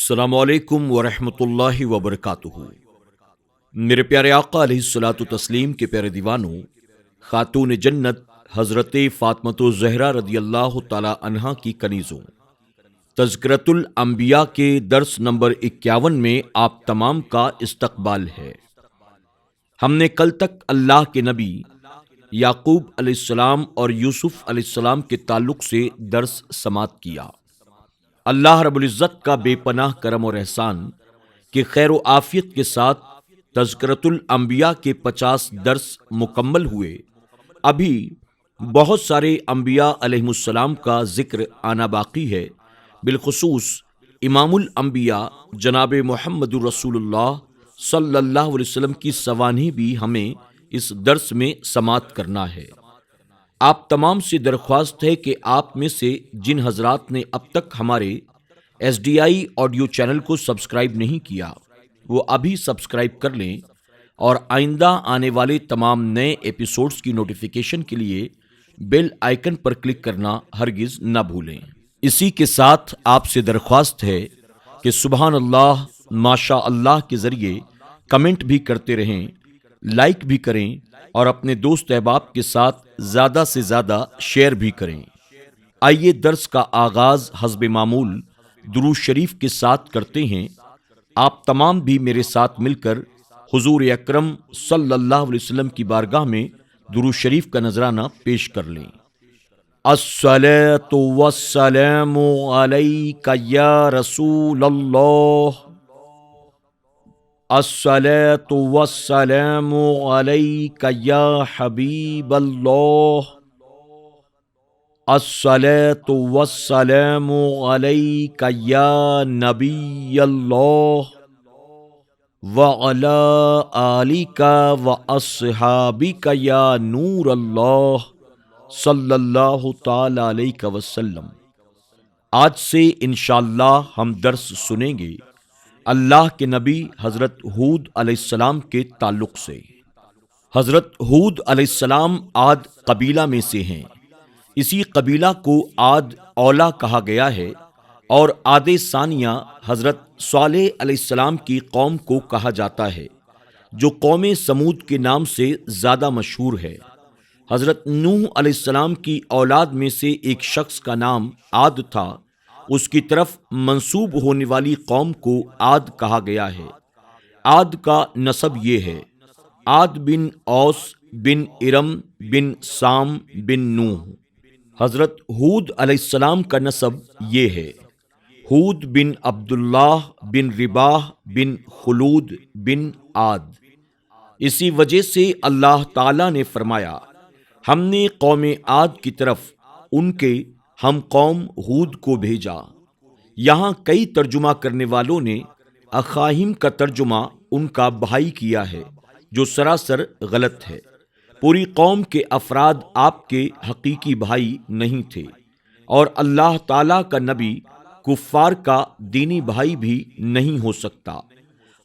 السلام علیکم ورحمۃ اللہ وبرکاتہ۔ میرے پیارے آقا علیہ الصلوۃ والتسلیم کے پیارے دیوانوں، خاتون جنت حضرت فاطمۃ الزہرا رضی اللہ تعالی عنہا کی کنیزوں، تذکرۃ الانبیاء کے درس نمبر 51 میں آپ تمام کا استقبال ہے۔ ہم نے کل تک اللہ کے نبی یعقوب علیہ السلام اور یوسف علیہ السلام کے تعلق سے درس سماعت کیا۔ اللہ رب العزت کا بے پناہ کرم اور احسان کہ خیر و عافیت کے ساتھ تذکرۃ الانبیاء کے 50 درس مکمل ہوئے۔ ابھی بہت سارے انبیاء علیہم السلام کا ذکر آنا باقی ہے، بالخصوص امام الانبیاء جناب محمد رسول اللہ صلی اللہ علیہ وسلم کی سوانح بھی ہمیں اس درس میں سماعت کرنا ہے۔ آپ تمام سے درخواست ہے کہ آپ میں سے جن حضرات نے اب تک ہمارے SDI آڈیو چینل کو سبسکرائب نہیں کیا، وہ ابھی سبسکرائب کر لیں اور آئندہ آنے والے تمام نئے ایپیسوڈز کی نوٹیفیکیشن کے لیے بیل آئیکن پر کلک کرنا ہرگز نہ بھولیں۔ اسی کے ساتھ آپ سے درخواست ہے کہ سبحان اللہ، ماشاء اللہ کے ذریعے کمنٹ بھی کرتے رہیں، لائک بھی کریں اور اپنے دوست احباب کے ساتھ زیادہ سے زیادہ شیئر بھی کریں۔ آئیے درس کا آغاز حسب معمول درود شریف کے ساتھ کرتے ہیں۔ آپ تمام بھی میرے ساتھ مل کر حضور اکرم صلی اللہ علیہ وسلم کی بارگاہ میں درود شریف کا نذرانہ پیش کر لیں۔ الصلاۃ والسلام علیک یا رسول اللہ، الصلاۃ والسلام علیک یا حبیب اللہ، الصلاۃ والسلام علیک یا نبی اللہ، وعلی آلک واصحابک یا نور اللہ صلی اللہ تعالی علیہ وسلم۔ آج سے انشاءاللہ ہم درس سنیں گے اللہ کے نبی حضرت ہود علیہ السلام کے تعلق سے۔ حضرت ہود علیہ السلام عاد قبیلہ میں سے ہیں۔ اسی قبیلہ کو عاد اولا کہا گیا ہے، اور عاد ثانیہ حضرت صالح علیہ السلام کی قوم کو کہا جاتا ہے، جو قوم سمود کے نام سے زیادہ مشہور ہے۔ حضرت نوح علیہ السلام کی اولاد میں سے ایک شخص کا نام عاد تھا، اس کی طرف منسوب ہونے والی قوم کو عاد کہا گیا ہے۔ عاد کا نسب یہ ہے: عاد بن اوس بن ارم بن سام بن نوح۔ حضرت ہود علیہ السلام کا نسب یہ ہے: ہود بن عبداللہ بن رباح بن خلود بن عاد۔ اسی وجہ سے اللہ تعالیٰ نے فرمایا، ہم نے قوم عاد کی طرف ان کے ہم قوم ہود کو بھیجا۔ یہاں کئی ترجمہ کرنے والوں نے اخاہیم کا ترجمہ ان کا بھائی کیا ہے، جو سراسر غلط ہے۔ پوری قوم کے افراد آپ کے حقیقی بھائی نہیں تھے، اور اللہ تعالیٰ کا نبی کفار کا دینی بھائی بھی نہیں ہو سکتا۔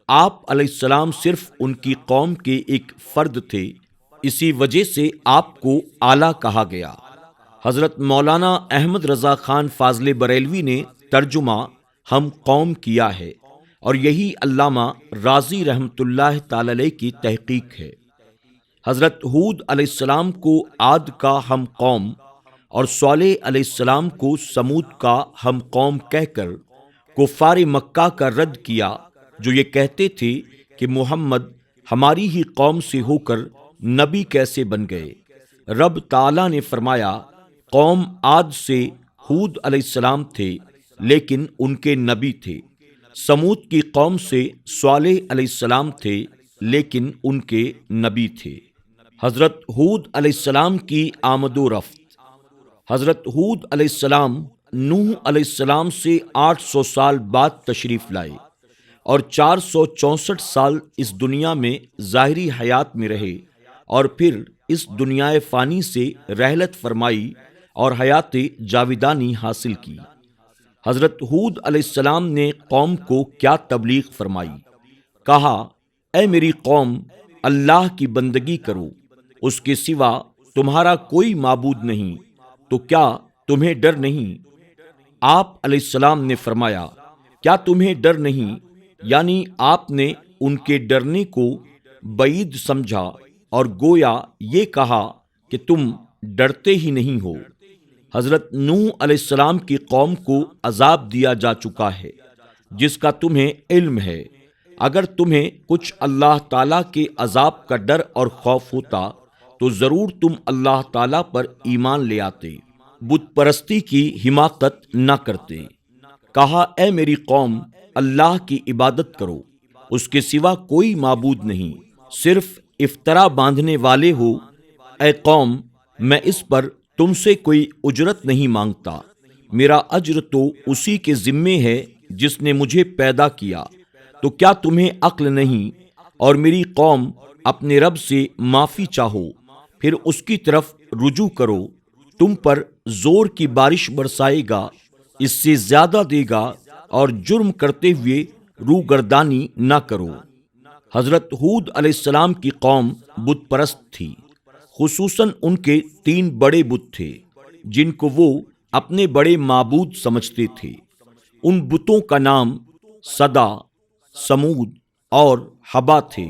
آپ علیہ السلام صرف ان کی قوم کے ایک فرد تھے، اسی وجہ سے آپ کو اعلیٰ کہا گیا۔ حضرت مولانا احمد رضا خان فاضل بریلوی نے ترجمہ ہم قوم کیا ہے، اور یہی علامہ رازی رحمۃ اللہ تعالی علیہ کی تحقیق ہے۔ حضرت ہود علیہ السلام کو عاد کا ہم قوم اور صالح علیہ السلام کو سمود کا ہم قوم کہہ کر کفار مکہ کا رد کیا، جو یہ کہتے تھے کہ محمد ہماری ہی قوم سے ہو کر نبی کیسے بن گئے۔ رب تعالیٰ نے فرمایا، قوم عاد سے ہود علیہ السلام تھے، لیکن ان کے نبی تھے۔ سمود کی قوم سے صالح علیہ السلام تھے، لیکن ان کے نبی تھے۔ حضرت ہود علیہ السلام کی آمد و رفت۔ حضرت ہود علیہ السلام نوح علیہ السلام سے 800 سال بعد تشریف لائے، اور 464 سال اس دنیا میں ظاہری حیات میں رہے، اور پھر اس دنیا فانی سے رحلت فرمائی اور حیات جاویدانی حاصل کی۔ حضرت ہود علیہ السلام نے قوم کو کیا تبلیغ فرمائی؟ کہا، اے میری قوم، اللہ کی بندگی کرو، اس کے سوا تمہارا کوئی معبود نہیں، تو کیا تمہیں ڈر نہیں؟ آپ علیہ السلام نے فرمایا، کیا تمہیں ڈر نہیں؟ یعنی آپ نے ان کے ڈرنے کو بعید سمجھا اور گویا یہ کہا کہ تم ڈرتے ہی نہیں ہو۔ حضرت نوح علیہ السلام کی قوم کو عذاب دیا جا چکا ہے جس کا تمہیں علم ہے۔ اگر تمہیں کچھ اللہ تعالیٰ کے عذاب کا ڈر اور خوف ہوتا تو ضرور تم اللہ تعالیٰ پر ایمان لے آتے، بت پرستی کی حماقت نہ کرتے۔ کہا اے میری قوم، اللہ کی عبادت کرو، اس کے سوا کوئی معبود نہیں، صرف افطرا باندھنے والے ہو۔ اے قوم، میں اس پر تم سے کوئی اجرت نہیں مانگتا، میرا اجر تو اسی کے ذمے ہے جس نے مجھے پیدا کیا۔ تو کیا تمہیں عقل نہیں؟ اور میری قوم، اپنے رب سے معافی چاہو، پھر اس کی طرف رجوع کرو، تم پر زور کی بارش برسائے گا، اس سے زیادہ دے گا، اور جرم کرتے ہوئے روگردانی نہ کرو۔ حضرت ہود علیہ السلام کی قوم بت پرست تھی، خصوصاً ان کے 3 بڑے بت تھے جن کو وہ اپنے بڑے معبود سمجھتے تھے۔ ان بتوں کا نام صدا، سمود اور حبا تھے۔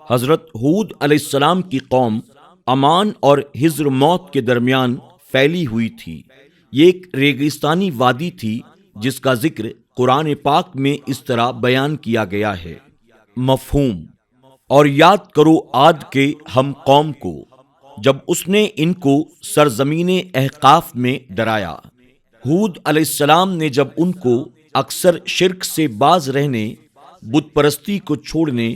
حضرت ہود علیہ السلام کی قوم امان اور حضر موت کے درمیان پھیلی ہوئی تھی۔ یہ ایک ریگستانی وادی تھی جس کا ذکر قرآن پاک میں اس طرح بیان کیا گیا ہے۔ مفہوم: اور یاد کرو عاد کے ہم قوم کو جب اس نے ان کو سرزمین احقاف میں ڈرایا۔ ہود علیہ السلام نے جب ان کو اکثر شرک سے باز رہنے، بت پرستی کو چھوڑنے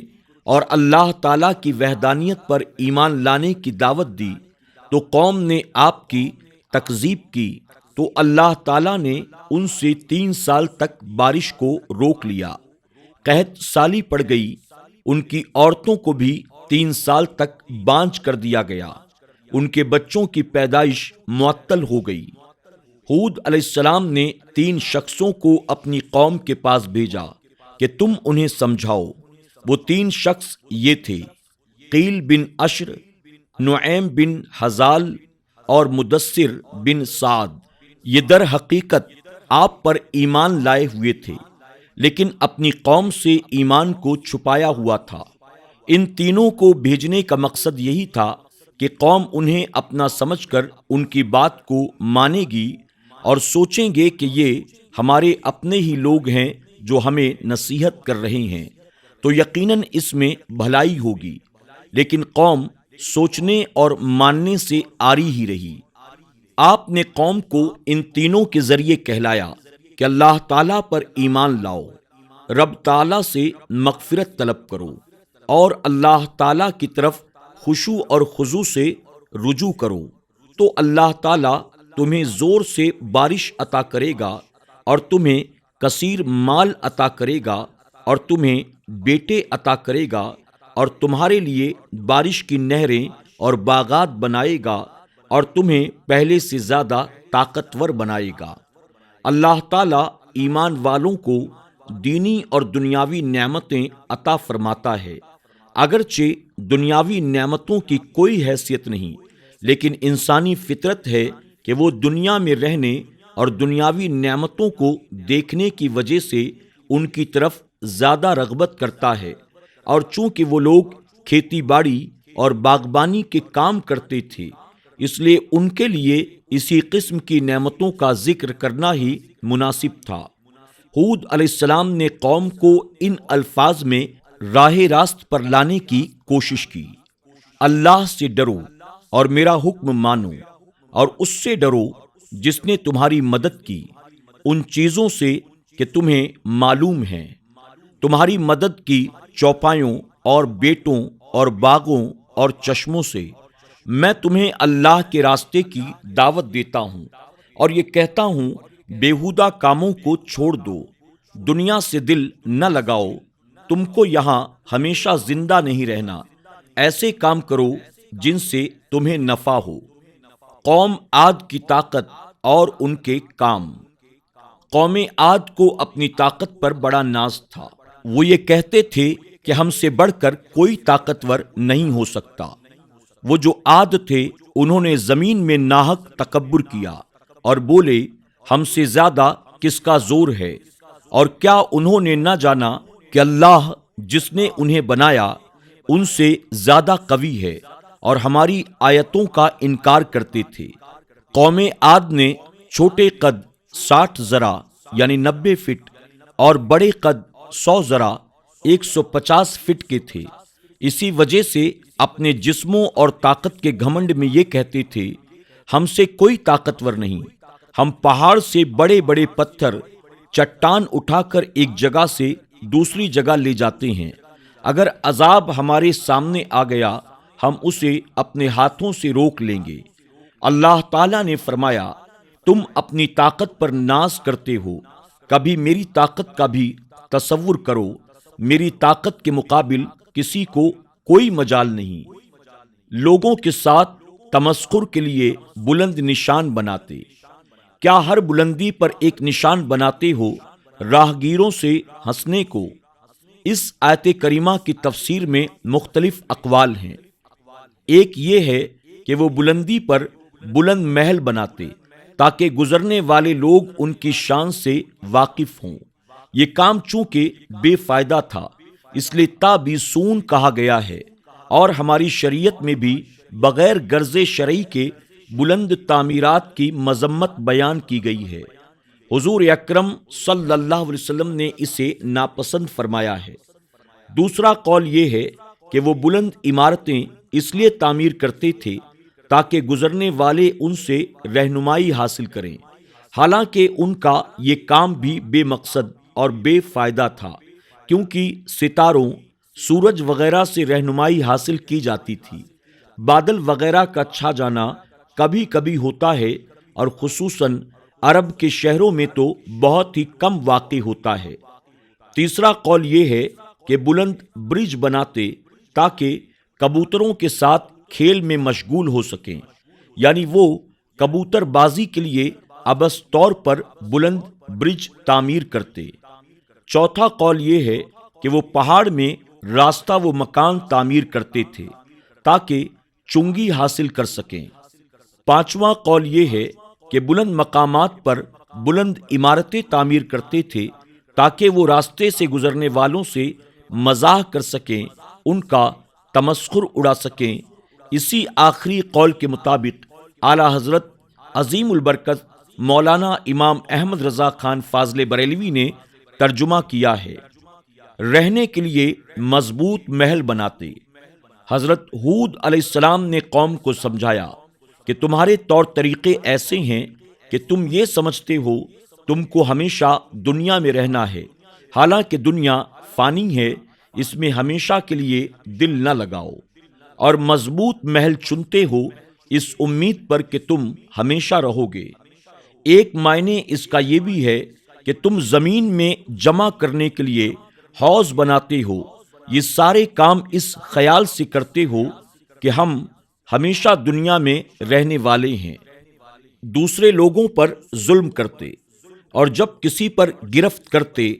اور اللہ تعالیٰ کی وحدانیت پر ایمان لانے کی دعوت دی تو قوم نے آپ کی تکذیب کی، تو اللہ تعالیٰ نے ان سے 3 سال تک بارش کو روک لیا۔ قحط سالی پڑ گئی، ان کی عورتوں کو بھی 3 سال تک بانجھ کر دیا گیا، ان کے بچوں کی پیدائش معطل ہو گئی۔ ہود علیہ السلام نے 3 شخصوں کو اپنی قوم کے پاس بھیجا کہ تم انہیں سمجھاؤ۔ وہ 3 شخص یہ تھے: قیل بن عشر، نعیم بن حزال اور مدثر بن سعد۔ یہ در حقیقت آپ پر ایمان لائے ہوئے تھے لیکن اپنی قوم سے ایمان کو چھپایا ہوا تھا۔ ان تینوں کو بھیجنے کا مقصد یہی تھا کہ قوم انہیں اپنا سمجھ کر ان کی بات کو مانے گی اور سوچیں گے کہ یہ ہمارے اپنے ہی لوگ ہیں جو ہمیں نصیحت کر رہے ہیں، تو یقیناً اس میں بھلائی ہوگی۔ لیکن قوم سوچنے اور ماننے سے آری ہی رہی۔ آپ نے قوم کو ان تینوں کے ذریعے کہلایا کہ اللہ تعالیٰ پر ایمان لاؤ، رب تعالیٰ سے مغفرت طلب کرو اور اللہ تعالیٰ کی طرف خشوع اور خضوع سے رجوع کرو، تو اللہ تعالیٰ تمہیں زور سے بارش عطا کرے گا اور تمہیں کثیر مال عطا کرے گا اور تمہیں بیٹے عطا کرے گا اور تمہارے لیے بارش کی نہریں اور باغات بنائے گا اور تمہیں پہلے سے زیادہ طاقتور بنائے گا۔ اللہ تعالیٰ ایمان والوں کو دینی اور دنیاوی نعمتیں عطا فرماتا ہے۔ اگرچہ دنیاوی نعمتوں کی کوئی حیثیت نہیں، لیکن انسانی فطرت ہے کہ وہ دنیا میں رہنے اور دنیاوی نعمتوں کو دیکھنے کی وجہ سے ان کی طرف زیادہ رغبت کرتا ہے، اور چونکہ وہ لوگ کھیتی باڑی اور باغبانی کے کام کرتے تھے، اس لیے ان کے لیے اسی قسم کی نعمتوں کا ذکر کرنا ہی مناسب تھا۔ ہود علیہ السلام نے قوم کو ان الفاظ میں راہ راست پر لانے کی کوشش کی: اللہ سے ڈرو اور میرا حکم مانو، اور اس سے ڈرو جس نے تمہاری مدد کی ان چیزوں سے کہ تمہیں معلوم ہیں، تمہاری مدد کی چوپایوں اور بیٹوں اور باغوں اور چشموں سے۔ میں تمہیں اللہ کے راستے کی دعوت دیتا ہوں اور یہ کہتا ہوں بیہودہ کاموں کو چھوڑ دو، دنیا سے دل نہ لگاؤ، تم کو یہاں ہمیشہ زندہ نہیں رہنا، ایسے کام کرو جن سے تمہیں نفع ہو۔ قوم عاد کی طاقت اور ان کے کام۔ قوم عاد کو اپنی طاقت پر بڑا ناز تھا، وہ یہ کہتے تھے کہ ہم سے بڑھ کر کوئی طاقتور نہیں ہو سکتا۔ وہ جو عاد تھے انہوں نے زمین میں ناحق تکبر کیا اور بولے ہم سے زیادہ کس کا زور ہے، اور کیا انہوں نے نہ جانا کہ اللہ جس نے انہیں بنایا ان سے زیادہ قوی ہے، اور ہماری آیتوں کا انکار کرتے تھے۔ قوم عاد نے چھوٹے قد 60 ذرا یعنی 90 فٹ اور بڑے قد 100 ذرا 150 فٹ کے تھے۔ اسی وجہ سے اپنے جسموں اور طاقت کے گھمنڈ میں یہ کہتے تھے، ہم سے کوئی طاقتور نہیں۔ ہم پہاڑ سے بڑے بڑے پتھر چٹان اٹھا کر ایک جگہ سے دوسری جگہ لے جاتے ہیں، اگر عذاب ہمارے سامنے آ گیا ہم اسے اپنے ہاتھوں سے روک لیں گے۔ اللہ تعالیٰ نے فرمایا، تم اپنی طاقت پر ناز کرتے ہو، کبھی میری طاقت کا بھی تصور کرو، میری طاقت کے مقابل کسی کو کوئی مجال نہیں۔ لوگوں کے ساتھ تمسخر کے لیے بلند نشان بناتے، کیا ہر بلندی پر ایک نشان بناتے ہو راہگیروں سے ہنسنے کو؟ اس آیت کریمہ کی تفسیر میں مختلف اقوال ہیں۔ ایک یہ ہے کہ وہ بلندی پر بلند محل بناتے تاکہ گزرنے والے لوگ ان کی شان سے واقف ہوں۔ یہ کام چونکہ بے فائدہ تھا اس لیے تابیسون کہا گیا ہے، اور ہماری شریعت میں بھی بغیر غرض شرعی کے بلند تعمیرات کی مذمت بیان کی گئی ہے۔ حضور اکرم صلی اللہ علیہ وسلم نے اسے ناپسند فرمایا ہے۔ دوسرا قول یہ ہے کہ وہ بلند عمارتیں اس لیے تعمیر کرتے تھے تاکہ گزرنے والے ان سے رہنمائی حاصل کریں، حالانکہ ان کا یہ کام بھی بے مقصد اور بے فائدہ تھا، کیونکہ ستاروں، سورج وغیرہ سے رہنمائی حاصل کی جاتی تھی۔ بادل وغیرہ کا چھا جانا کبھی کبھی ہوتا ہے، اور خصوصاً عرب کے شہروں میں تو بہت ہی کم واقع ہوتا ہے۔ تیسرا قول یہ ہے کہ بلند برج بناتے تاکہ کبوتروں کے ساتھ کھیل میں مشغول ہو سکیں، یعنی وہ کبوتر بازی کے لیے عبث طور پر بلند برج تعمیر کرتے۔ چوتھا قول یہ ہے کہ وہ پہاڑ میں راستہ و مکان تعمیر کرتے تھے تاکہ چنگی حاصل کر سکیں۔ پانچواں قول یہ ہے کہ بلند مقامات پر بلند عمارتیں تعمیر کرتے تھے تاکہ وہ راستے سے گزرنے والوں سے مزاح کر سکیں، ان کا تمسخر اڑا سکیں۔ اسی آخری قول کے مطابق اعلیٰ حضرت عظیم البرکت مولانا امام احمد رضا خان فاضل بریلوی نے ترجمہ کیا ہے، رہنے کے لیے مضبوط محل بناتے۔ حضرت ہود علیہ السلام نے قوم کو سمجھایا کہ تمہارے طور طریقے ایسے ہیں کہ تم یہ سمجھتے ہو تم کو ہمیشہ دنیا میں رہنا ہے، حالانکہ دنیا فانی ہے، اس میں ہمیشہ کے لیے دل نہ لگاؤ، اور مضبوط محل چنتے ہو اس امید پر کہ تم ہمیشہ رہو گے۔ ایک معنی اس کا یہ بھی ہے کہ تم زمین میں جمع کرنے کے لیے حوض بناتے ہو، یہ سارے کام اس خیال سے کرتے ہو کہ ہم ہمیشہ دنیا میں رہنے والے ہیں۔ دوسرے لوگوں پر ظلم کرتے، اور جب کسی پر گرفت کرتے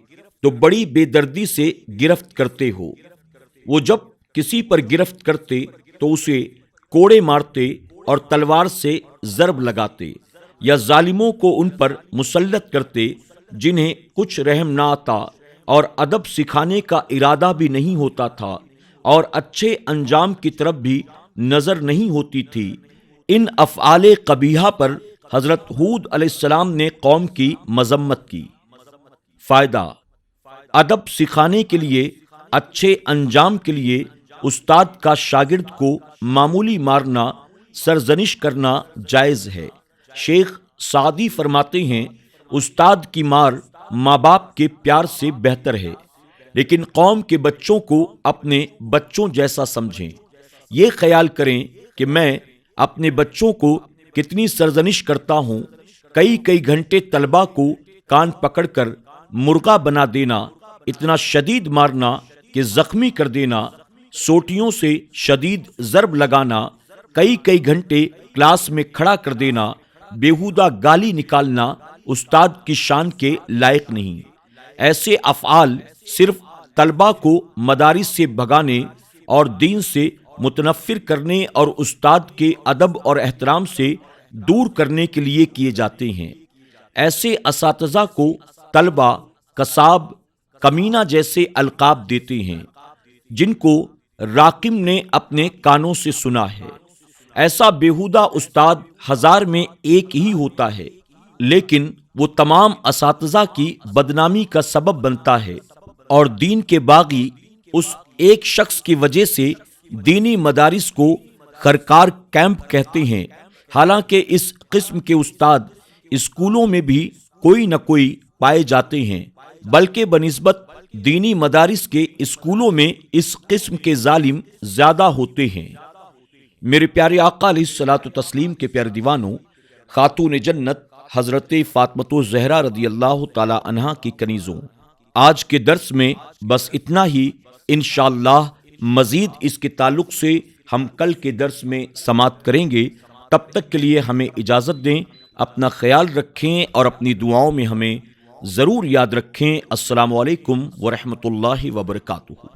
تو بڑی بے دردی سے گرفت کرتے ہو۔ وہ جب کسی پر گرفت کرتے تو اسے کوڑے مارتے اور تلوار سے ضرب لگاتے، یا ظالموں کو ان پر مسلط کرتے جنہیں کچھ رحم نہ آتا اور ادب سکھانے کا ارادہ بھی نہیں ہوتا تھا اور اچھے انجام کی طرف بھی نظر نہیں ہوتی تھی۔ ان افعال قبیحہ پر حضرت ہود علیہ السلام نے قوم کی مذمت کی۔ فائدہ: ادب سکھانے کے لیے، اچھے انجام کے لیے استاد کا شاگرد کو معمولی مارنا، سرزنش کرنا جائز ہے۔ شیخ سعدی فرماتے ہیں، استاد کی مار ماں باپ کے پیار سے بہتر ہے، لیکن قوم کے بچوں کو اپنے بچوں جیسا سمجھیں۔ یہ خیال کریں کہ میں اپنے بچوں کو کتنی سرزنش کرتا ہوں، کئی گھنٹے طلبہ کو کان پکڑ کر مرغا بنا دینا، اتنا شدید مارنا کہ زخمی کر دینا، سوٹیوں سے شدید ضرب لگانا، کئی گھنٹے کلاس میں کھڑا کر دینا، بیہودہ گالی نکالنا استاد کی شان کے لائق نہیں۔ ایسے افعال صرف طلبہ کو مدارس سے بھگانے اور دین سے متنفر کرنے اور استاد کے ادب اور احترام سے دور کرنے کے لیے کیے جاتے ہیں۔ ایسے اساتذہ کو طلبہ کساب، کمینہ جیسے القاب دیتے ہیں، جن کو راقم نے اپنے کانوں سے سنا ہے۔ ایسا بیہودہ استاد 1000 میں ایک ہی ہوتا ہے، لیکن وہ تمام اساتذہ کی بدنامی کا سبب بنتا ہے، اور دین کے باغی اس ایک شخص کی وجہ سے دینی مدارس کو خرکار کیمپ کہتے ہیں، حالانکہ اس قسم کے استاد اسکولوں میں بھی کوئی نہ کوئی پائے جاتے ہیں، بلکہ بنسبت دینی مدارس کے اسکولوں میں اس قسم کے ظالم زیادہ ہوتے ہیں۔ میرے پیارے آقا علیہ الصلوۃ والتسلیم کے پیارے دیوانوں، خاتون جنت حضرت فاطمہ الزہرا رضی اللہ تعالی عنہا کی کنیزوں، آج کے درس میں بس اتنا ہی۔ انشاءاللہ مزید اس کے تعلق سے ہم کل کے درس میں سماعت کریں گے۔ تب تک کے لیے ہمیں اجازت دیں، اپنا خیال رکھیں اور اپنی دعاؤں میں ہمیں ضرور یاد رکھیں۔ السلام علیکم ورحمۃ اللہ وبرکاتہ۔